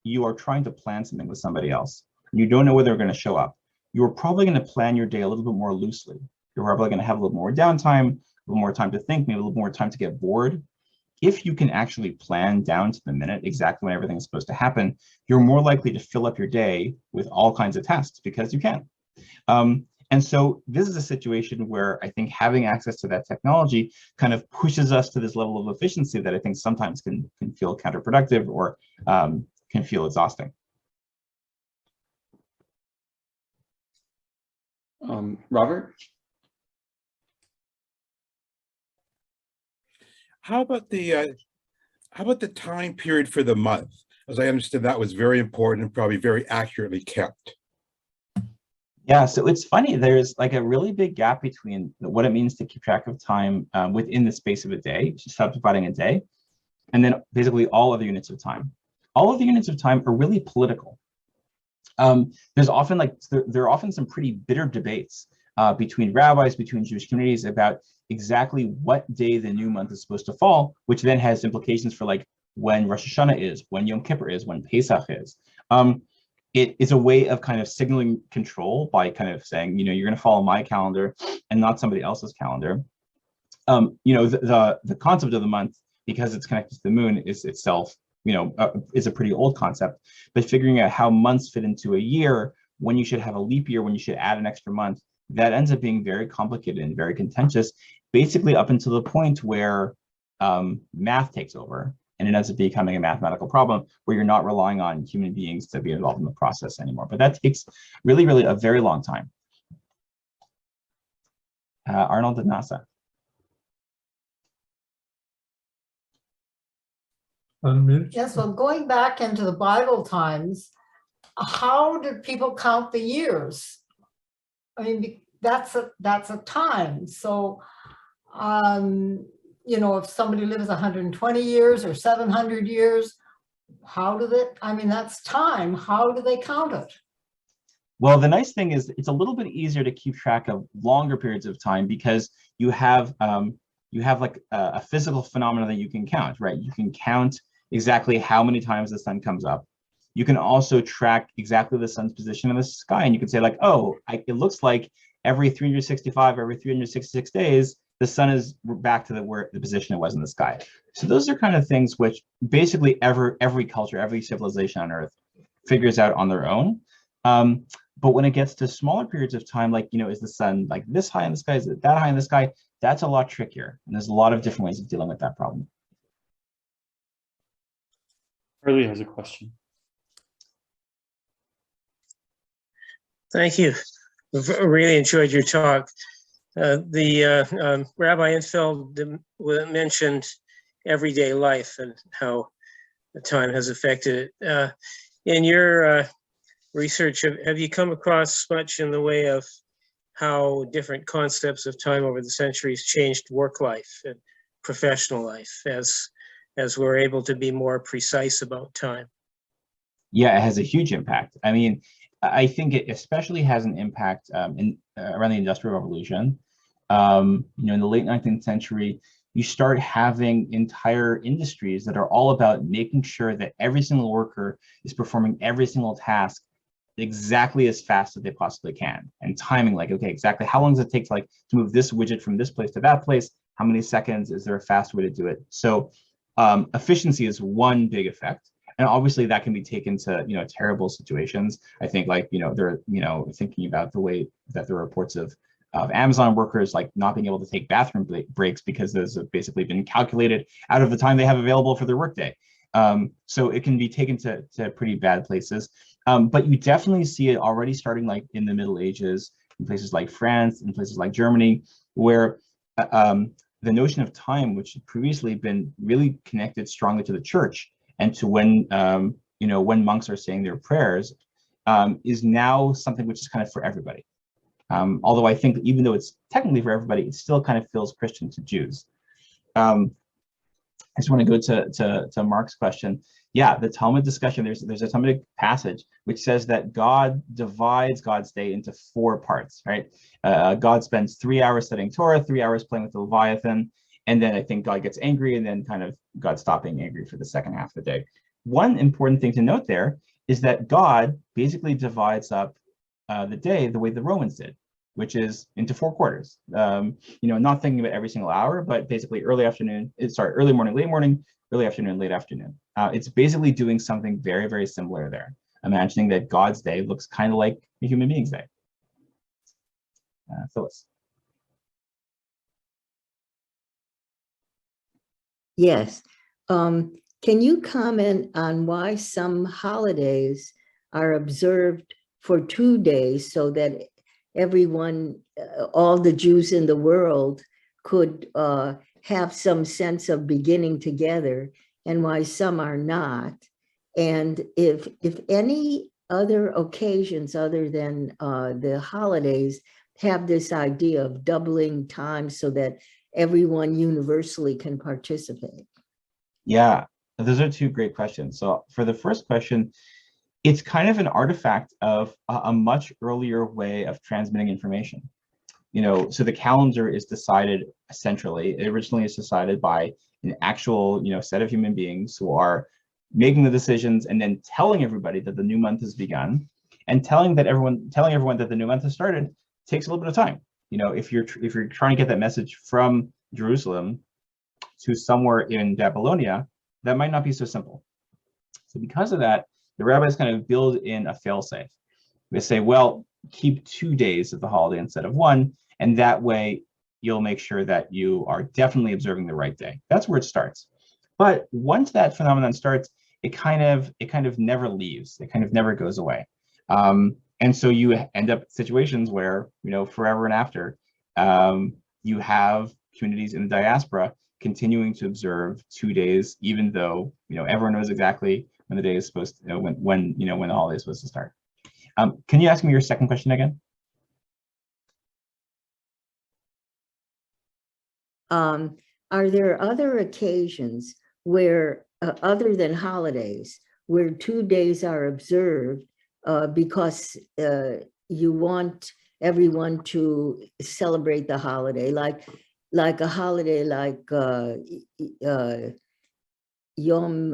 you are trying to plan something with somebody else, and you don't know whether they're going to show up, you're probably going to plan your day a little bit more loosely. You're probably going to have a little more downtime, a little more time to think, maybe a little more time to get bored. If you can actually plan down to the minute exactly when everything is supposed to happen, you're more likely to fill up your day with all kinds of tasks because you can. And so this is a situation where I think having access to that technology kind of pushes us to this level of efficiency that I think sometimes can feel counterproductive or can feel exhausting. Robert? How about the time period for the month? As I understood, that was very important and probably very accurately kept. Yeah, so it's funny. There's like a really big gap between what it means to keep track of time within the space of a day, just subdividing a day, and then basically all other units of time. All of the units of time are really political. There are often some pretty bitter debates between rabbis, between Jewish communities about exactly what day the new month is supposed to fall, which then has implications for like when Rosh Hashanah is, when Yom Kippur is, when Pesach is. It is a way of kind of signaling control by kind of saying, you're going to follow my calendar and not somebody else's calendar. The concept of the month, because it's connected to the moon, is itself, is a pretty old concept. But figuring out how months fit into a year, when you should have a leap year, when you should add an extra month, that ends up being very complicated and very contentious, basically up until the point where math takes over. And it ends up becoming a mathematical problem where you're not relying on human beings to be involved in the process anymore. But that takes really, really a very long time. Arnold and NASA. Unmute. Yes, well, going back into the Bible times, how did people count the years? I mean, that's a time. So, you know, if somebody lives 120 years or 700 years, how do they, I mean, that's time. How do they count it? Well, the nice thing is it's a little bit easier to keep track of longer periods of time because you have like a physical phenomenon that you can count, right? You can count exactly how many times the sun comes up. You can also track exactly the sun's position in the sky, and you can say like, oh, it looks like every 365, every 366 days, the sun is back to the position it was in the sky. So those are kind of things which basically every culture, every civilization on Earth figures out on their own. But when it gets to smaller periods of time, like, you know, is the sun like this high in the sky? Is it that high in the sky? That's a lot trickier. And there's a lot of different ways of dealing with that problem. Harley has a question. Thank you. Really enjoyed your talk. Rabbi Enfeld mentioned everyday life and how the time has affected it. In your research, have you come across much in the way of how different concepts of time over the centuries changed work life and professional life as we're able to be more precise about time? Yeah, it has a huge impact. I mean, I think it especially has an impact around the Industrial Revolution. You know, in the late 19th century, you start having entire industries that are all about making sure that every single worker is performing every single task exactly as fast as they possibly can, and timing, like, okay, exactly how long does it take to move this widget from this place to that place? How many seconds? Is there a fast way to do it? So efficiency is one big effect. And obviously that can be taken to, you know, terrible situations. I think, like, you know, they're, you know, thinking about the way that the reports of Amazon workers like not being able to take bathroom breaks because those have basically been calculated out of the time they have available for their workday. So it can be taken to pretty bad places. But you definitely see it already starting like in the Middle Ages, in places like France, in places like Germany, where the notion of time, which had previously been really connected strongly to the church, and to when, you know, when monks are saying their prayers, is now something which is kind of for everybody. Although I think even though it's technically for everybody, it still kind of feels Christian to Jews. I just want to go to Mark's question. Yeah, the Talmud discussion, there's a Talmudic passage which says that God divides God's day into 4 parts, right? God spends 3 hours studying Torah, 3 hours playing with the Leviathan, and then I think God gets angry, and then kind of God stopped being angry for the second half of the day. One important thing to note there is that God basically divides up the day the way the Romans did, which is into 4 quarters. You know, not thinking about every single hour, but basically early morning, late morning, early afternoon, late afternoon. It's basically doing something very, very similar there, imagining that God's day looks kind of like a human being's day. Phyllis. Yes. Can you comment on why some holidays are observed for 2 days so that everyone, all the Jews in the world could have some sense of beginning together, and why some are not? And if any other occasions other than the holidays have this idea of doubling time so that everyone universally can participate? Yeah, those are 2 great questions. So for the first question, it's kind of an artifact of a much earlier way of transmitting information. You know, so the calendar is decided centrally. It originally is decided by an actual, you know, set of human beings who are making the decisions and then telling everybody that the new month has begun, and telling everyone that the new month has started takes a little bit of time. You know, if you're trying to get that message from Jerusalem to somewhere in Babylonia, that might not be so simple. So because of that, the rabbis kind of build in a failsafe. They say, well, keep 2 days of the holiday instead of 1, and that way you'll make sure that you are definitely observing the right day. That's where it starts. But once that phenomenon starts, it kind of never leaves. It kind of never goes away. And so you end up situations where, you know, forever and after, you have communities in the diaspora continuing to observe 2 days, even though everyone knows exactly when the day is supposed to, when the holiday is supposed to start. Can you ask me your second question again? Are there other occasions where, other than holidays, where 2 days are observed because you want everyone to celebrate the holiday, like a holiday like Yom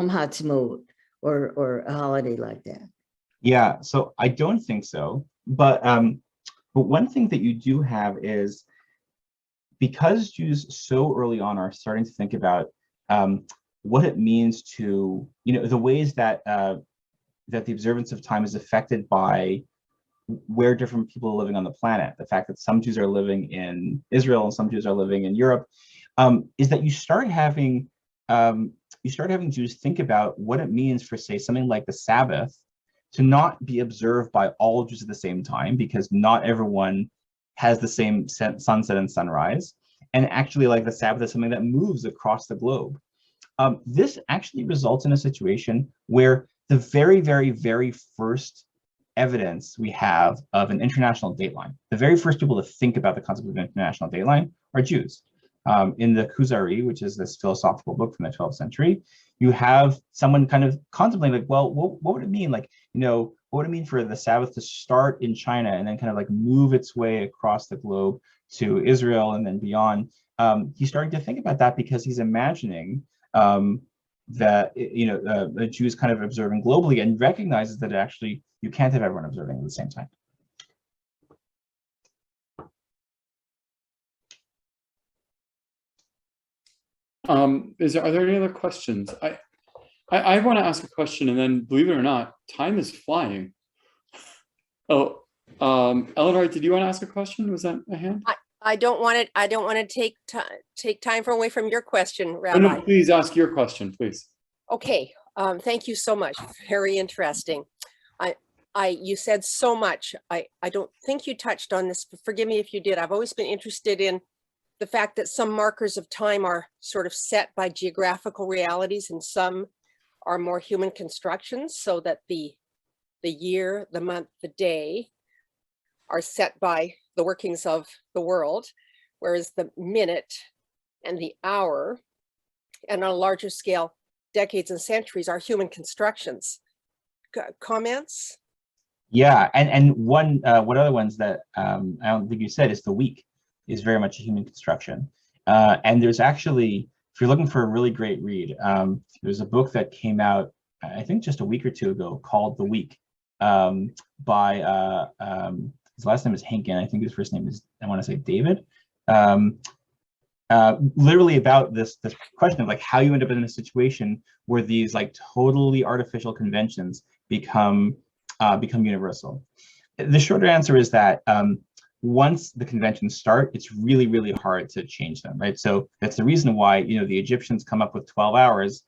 Ha'atzmaut, or a holiday like that? Yeah, so I don't think so. But one thing that you do have is, because Jews so early on are starting to think about what it means to, the ways that that the observance of time is affected by where different people are living on the planet. The fact that some Jews are living in Israel and some Jews are living in Europe, is that you start having Jews think about what it means for, say, something like the Sabbath to not be observed by all Jews at the same time, because not everyone has the same sunset and sunrise. And actually, like, the Sabbath is something that moves across the globe. This actually results in a situation where the very, very, very first evidence we have of an international dateline, the very first people to think about the concept of an international dateline, are Jews. In the Kuzari, which is this philosophical book from the 12th century, you have someone kind of contemplating, like, well, what would it mean? Like, what would it mean for the Sabbath to start in China and then kind of like move its way across the globe to Israel and then beyond? He's starting to think about that because he's imagining that the Jews kind of observing globally, and recognizes that actually you can't have everyone observing at the same time. Are there any other questions? I want to ask a question, and then, believe it or not, time is flying. Oh, Eleanor, did you want to ask a question? Was that a hand? I don't want to take time away from your question, Rabbi. No, please ask your question, please. Okay. Thank you so much. Very interesting. You said so much. I don't think you touched on this, but forgive me if you did. I've always been interested in the fact that some markers of time are sort of set by geographical realities, and some are more human constructions, so that the year, the month, the day are set by the workings of the world, whereas the minute and the hour, and on a larger scale, decades and centuries, are human constructions. Comments? Yeah, and one other ones that I don't think you said is the week is very much a human construction. And there's actually, if you're looking for a really great read, there's a book that came out, I think just a week or two ago, called The Week, by, his last name is Henkin. I think his first name is, I want to say, David. Literally about this question of like how you end up in a situation where these like totally artificial conventions become universal. The shorter answer is that once the conventions start, it's really, really hard to change them, right? So that's the reason why, the Egyptians come up with 12 hours.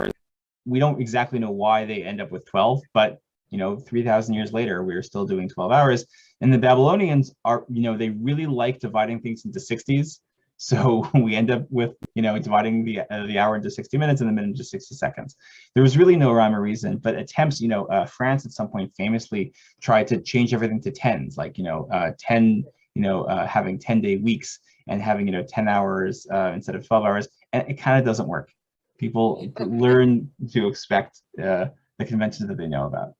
We don't exactly know why they end up with 12, but 3,000 years later, we're still doing 12 hours. And the Babylonians are, they really like dividing things into 60s. So we end up with, dividing the hour into 60 minutes and the minute into 60 seconds. There was really no rhyme or reason, but attempts, France at some point famously tried to change everything to tens, like, 10, having 10-day weeks and having, 10 hours instead of 12 hours. And it kind of doesn't work. People learn to expect the conventions that they know about.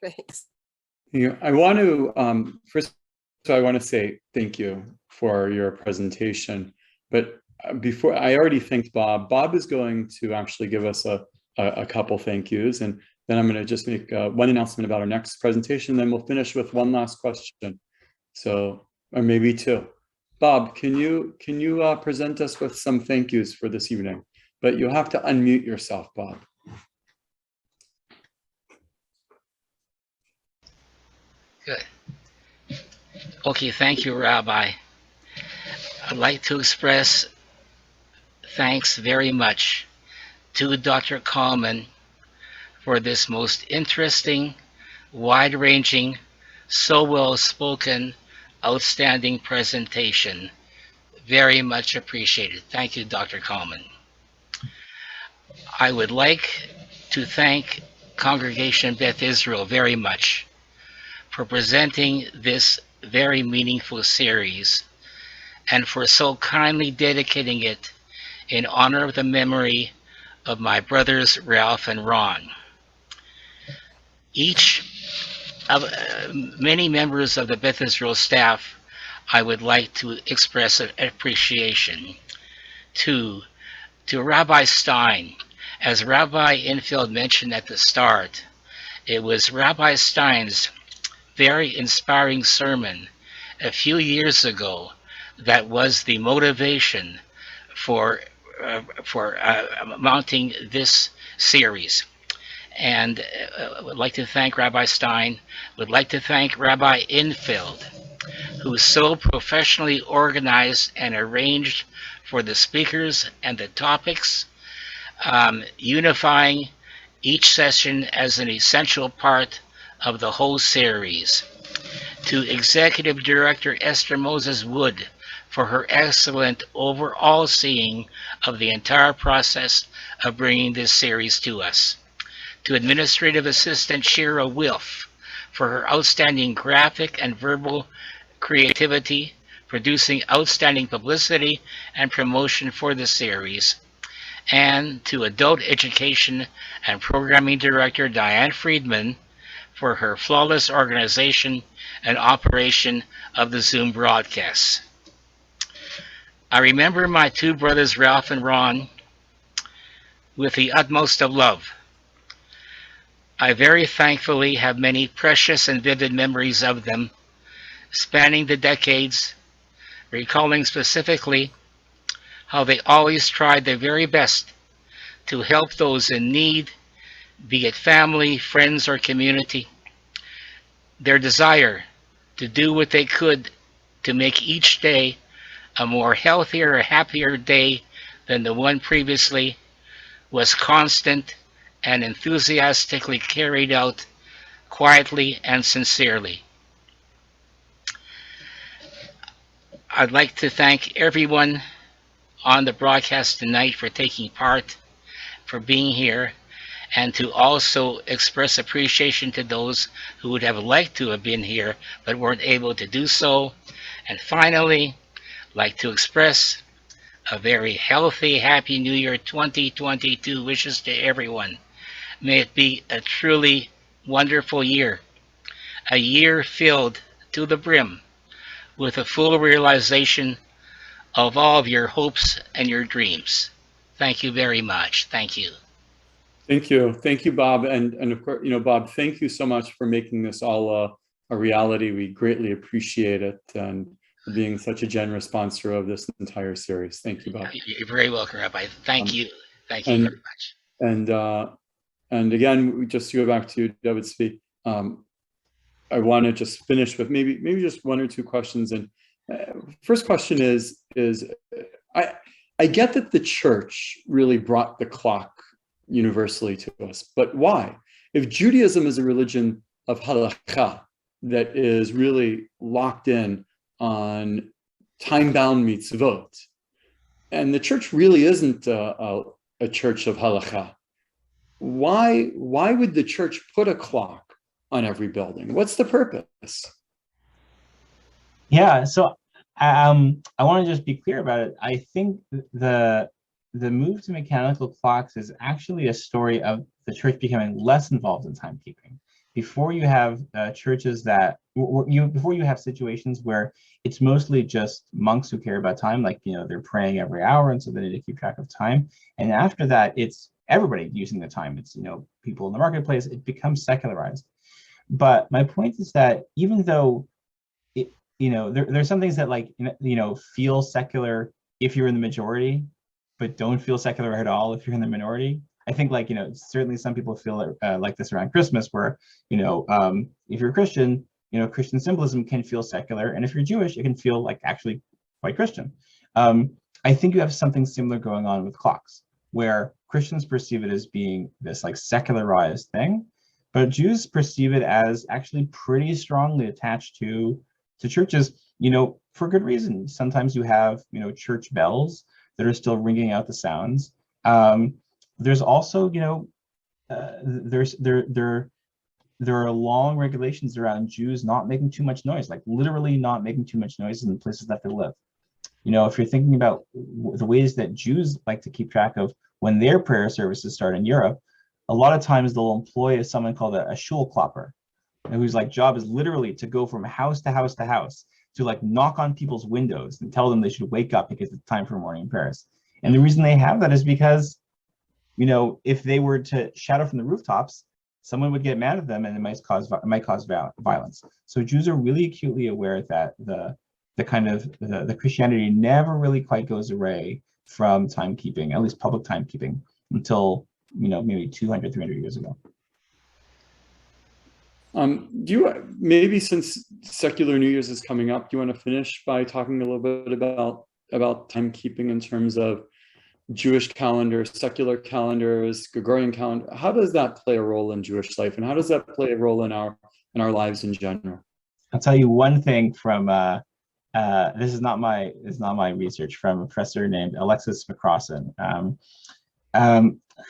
Thanks. I want to, first, so I want to say thank you for your presentation. But before, I already thanked Bob. Bob is going to actually give us a couple thank yous. And then I'm going to just make one announcement about our next presentation. Then we'll finish with one last question. So, or maybe two. Bob, can you present us with some thank yous for this evening? But you'll have to unmute yourself, Bob. Good. Okay, thank you, Rabbi. I'd like to express thanks very much to Dr. Kalman for this most interesting, wide-ranging, so well-spoken, outstanding presentation. Very much appreciated. Thank you, Dr. Coleman. I would like to thank Congregation Beth Israel very much for presenting this very meaningful series and for so kindly dedicating it in honor of the memory of my brothers Ralph and Ron. Each of many members of the Beth Israel staff, I would like to express an appreciation to Rabbi Stein. As Rabbi Infield mentioned at the start, it was Rabbi Stein's very inspiring sermon a few years ago that was the motivation for mounting this series. And I would like to thank Rabbi Stein, would like to thank Rabbi Infield, who so professionally organized and arranged for the speakers and the topics, unifying each session as an essential part of the whole series. To Executive Director Esther Moses Wood for her excellent overall seeing of the entire process of bringing this series to us. To Administrative Assistant Shira Wilf for her outstanding graphic and verbal creativity, producing outstanding publicity and promotion for the series. And to Adult Education and Programming Director Diane Friedman for her flawless organization and operation of the Zoom broadcasts. I remember my two brothers, Ralph and Ron, with the utmost of love. I very thankfully have many precious and vivid memories of them, spanning the decades, recalling specifically how they always tried their very best to help those in need, be it family, friends, or community. Their desire to do what they could to make each day a more healthier, happier day than the one previously was constant and enthusiastically carried out quietly and sincerely. I'd like to thank everyone on the broadcast tonight for taking part, for being here, and to also express appreciation to those who would have liked to have been here but weren't able to do so. And finally, like to express a very healthy, happy New Year 2022 wishes to everyone. May it be a truly wonderful year, a year filled to the brim with a full realization of all of your hopes and your dreams. Thank you very much. Thank you. Thank you. Thank you, Bob. And of course, Bob, thank you so much for making this all a reality. We greatly appreciate it, and for being such a generous sponsor of this entire series. Thank you, Bob. You're very welcome, Rabbi. Thank you. Thank you very much. And again, just to go back to David Svi, I want to just finish with maybe just one or two questions. And first question is I get that the church really brought the clock universally to us, but why? If Judaism is a religion of halakha that is really locked in on time-bound mitzvot, and the church really isn't a church of halakha, why would the church put a clock on every building? What's the purpose? Yeah, so I want to just be clear about it. I think the move to mechanical clocks is actually a story of the church becoming less involved in timekeeping. Before you have churches before you have situations where it's mostly just monks who care about time, like, they're praying every hour, and so they need to keep track of time. And after that, it's everybody using the time. It's, people in the marketplace. It becomes secularized. But my point is that even though there's some things that feel secular if you're in the majority, but don't feel secular at all if you're in the minority. I think certainly some people feel like this around Christmas, where if you're a Christian, Christian symbolism can feel secular, and if you're Jewish, it can feel like actually quite Christian. I think you have something similar going on with clocks, where Christians perceive it as being this secularized thing, but Jews perceive it as actually pretty strongly attached to churches. for good reason. Sometimes you have, church bells that are still ringing out the sounds. There's also, there are long regulations around Jews not making too much noise, like literally not making too much noise in the places that they live. If you're thinking about the ways that Jews like to keep track of when their prayer services start in Europe, a lot of times they'll employ someone called a shul klopper, whose job is literally to go from house to house to house to knock on people's windows and tell them they should wake up because it's time for morning prayers. And the reason they have that is because, if they were to shout out from the rooftops, someone would get mad at them and it might cause violence. So Jews are really acutely aware that the Christianity never really quite goes away from timekeeping, at least public timekeeping, until maybe 200, 300 years ago. Do you, maybe since secular New Year's is coming up, do you want to finish by talking a little bit about timekeeping in terms of Jewish calendars, secular calendars, Gregorian calendar? How does that play a role in Jewish life, and how does that play a role in our lives in general? I'll tell you one thing from this is not my research, from a professor named Alexis McCrossan,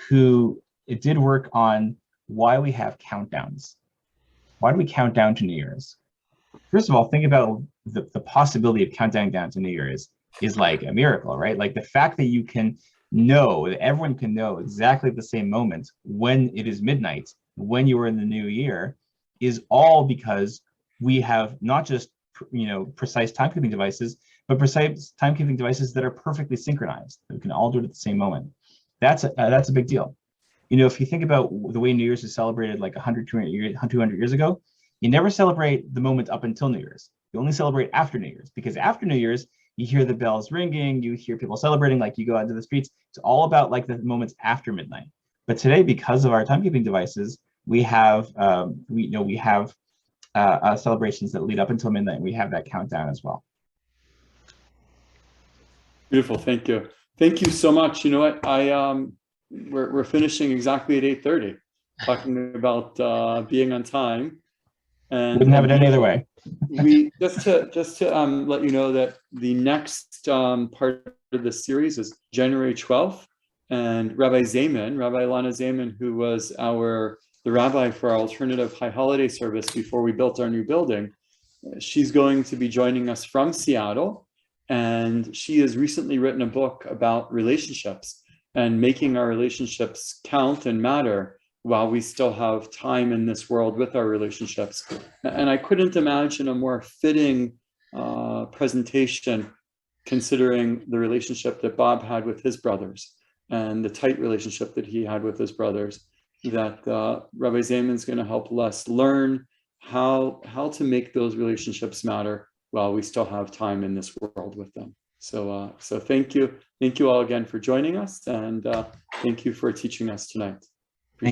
who did work on why we have countdowns. Why do we count down to New Year's? First of all, think about the possibility of counting down to New Year's is like a miracle, right? Like the fact that you can know, that everyone can know exactly the same moment when it is midnight, when you are in the new year, is all because we have not just precise timekeeping devices, but precise timekeeping devices that are perfectly synchronized. We can all do it at the same moment. That's a big deal. If you think about the way New Year's is celebrated like 100, 200 years ago, you never celebrate the moment up until New Year's. You only celebrate after New Year's, because after New Year's, you hear the bells ringing, you hear people celebrating, you go out into the streets. It's all about the moments after midnight. But today, because of our timekeeping devices, we have celebrations that lead up until midnight, and we have that countdown as well. Beautiful, thank you. Thank you so much. You know what, we're finishing exactly at 8:30, talking about being on time. And wouldn't have it any other way. We just to let you know that the next part of the series is January 12th, and Rabbi Lana Zayman, who was the rabbi for our alternative high holiday service before we built our new building, she's going to be joining us from Seattle, and she has recently written a book about relationships and making our relationships count and matter while we still have time in this world with our relationships. And I couldn't imagine a more fitting presentation, considering the relationship that Bob had with his brothers and the tight relationship that he had with his brothers, that Rabbi Zayman is going to help us learn how to make those relationships matter while we still have time in this world with them. So thank you all again for joining us, and thank you for teaching us tonight.